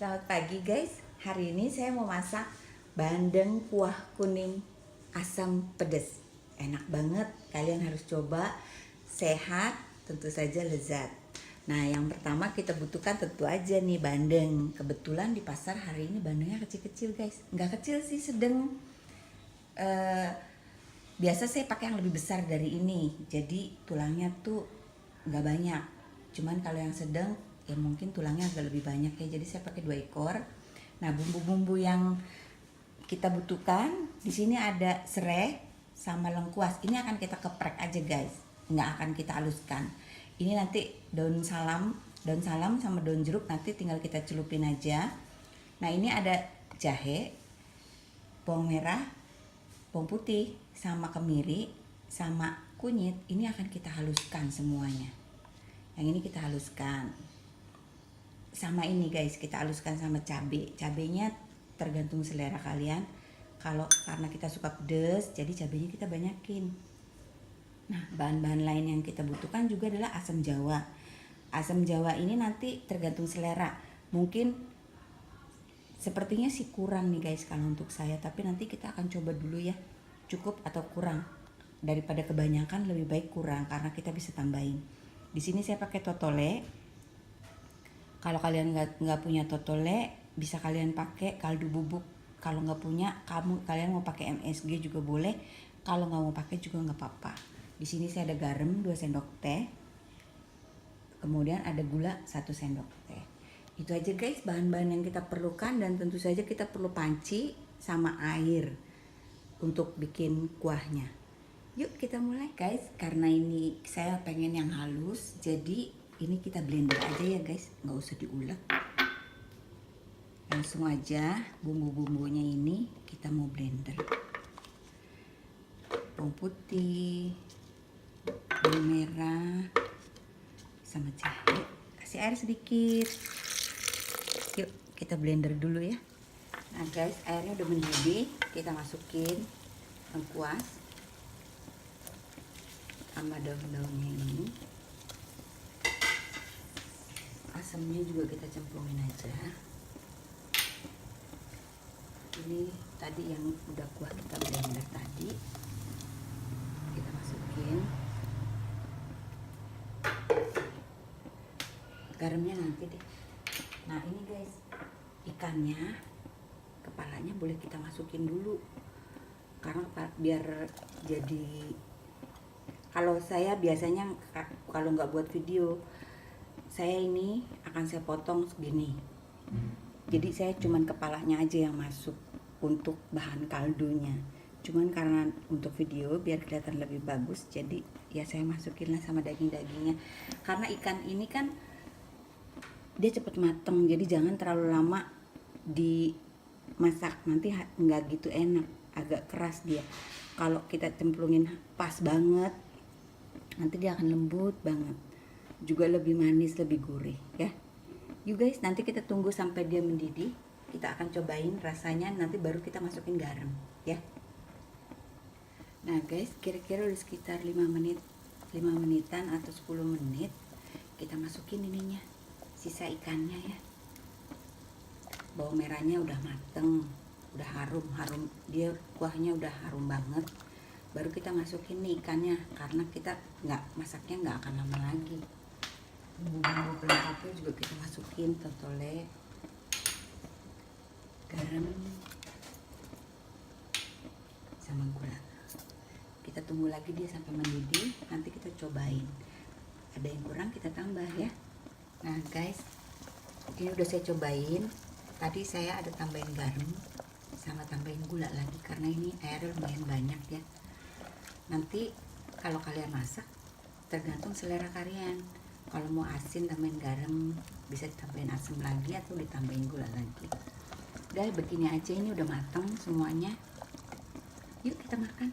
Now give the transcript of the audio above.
Selamat pagi guys. Hari ini saya mau masak bandeng kuah kuning asam pedas. Enak banget, kalian harus coba. Sehat, tentu saja lezat. Nah, yang pertama kita butuhkan tentu aja nih bandeng. Kebetulan di pasar hari ini bandengnya kecil-kecil guys. Nggak kecil sih, sedang. Biasa saya pakai yang lebih besar dari ini. Jadi tulangnya tuh nggak banyak. Cuman kalau yang sedang ya mungkin tulangnya agak lebih banyak ya. Jadi saya pakai 2 ekor. Nah, bumbu-bumbu yang kita butuhkan di sini ada serai sama lengkuas. Ini akan kita keprek aja guys, nggak akan kita haluskan. Ini nanti daun salam sama daun jeruk nanti tinggal kita celupin aja. Nah, ini ada jahe, bawang merah, bawang putih, sama kemiri, sama kunyit. Ini akan kita haluskan semuanya. Yang ini kita haluskan. Sama ini guys, kita haluskan sama cabai. Cabainya tergantung selera kalian. Kalau karena kita suka pedas, jadi cabainya kita banyakin. Nah, bahan-bahan lain yang kita butuhkan juga adalah asam jawa. Asam jawa ini nanti tergantung selera. Mungkin sepertinya sih kurang nih guys kalau untuk saya, tapi nanti kita akan coba dulu ya, cukup atau kurang. Daripada kebanyakan lebih baik kurang karena kita bisa tambahin. Di sini saya pakai totole. Kalau kalian nggak punya totole, bisa kalian pakai kaldu bubuk. Kalau nggak punya, kalian mau pakai MSG juga boleh. Kalau nggak mau pakai juga nggak apa-apa. Di sini saya ada garam 2 sendok teh. Kemudian ada gula 1 sendok teh. Itu aja guys bahan-bahan yang kita perlukan, dan tentu saja kita perlu panci sama air untuk bikin kuahnya. Yuk kita mulai guys. Karena ini saya pengen yang halus, jadi ini kita blender aja ya guys, nggak usah diulek. Langsung aja bumbu-bumbunya ini kita mau blender. Bawang putih, bawang merah, sama jahe. Kasih air sedikit. Yuk kita blender dulu ya. Nah guys, airnya udah mendidih, kita masukin lengkuas sama daun-daunnya ini. Asamnya juga kita cemplungin aja. Ini tadi yang udah kuah kita blender tadi, kita masukin. Garamnya nanti deh. Nah ini guys, ikannya, kepalanya boleh kita masukin dulu karena biar jadi, kalau saya biasanya kalau nggak buat video, saya ini akan saya potong segini. Jadi saya cuman kepalanya aja yang masuk untuk bahan kaldunya. Cuman karena untuk video biar kelihatan lebih bagus, jadi ya saya masukin lah sama daging-dagingnya. Karena ikan ini kan dia cepet mateng, jadi jangan terlalu lama dimasak, nanti nggak gitu enak, agak keras dia. Kalau kita cemplungin pas banget, nanti dia akan lembut banget, juga lebih manis, lebih gurih ya. You guys, nanti kita tunggu sampai dia mendidih. Kita akan cobain rasanya, nanti baru kita masukin garam ya. Nah guys, kira-kira udah sekitar 5 menitan atau 10 menit. Kita masukin ininya, sisa ikannya ya. Bawang merahnya udah mateng, udah harum, dia kuahnya udah harum banget. Baru kita masukin nih ikannya, karena kita masaknya nggak akan lama lagi. Bumbu pelengkapnya juga kita masukin, totole, garam, sama gula. Kita tunggu lagi dia sampai mendidih, nanti kita cobain. Ada yang kurang kita tambah ya. Nah guys, ini udah saya cobain. Tadi saya ada tambahin garam sama tambahin gula lagi karena ini airnya lumayan banyak ya. Nanti kalau kalian masak tergantung selera kalian. Kalau mau asin tambahin garam, bisa ditambahin asam lagi atau ditambahin gula lagi. Udah begini aja, ini udah matang semuanya. Yuk kita makan.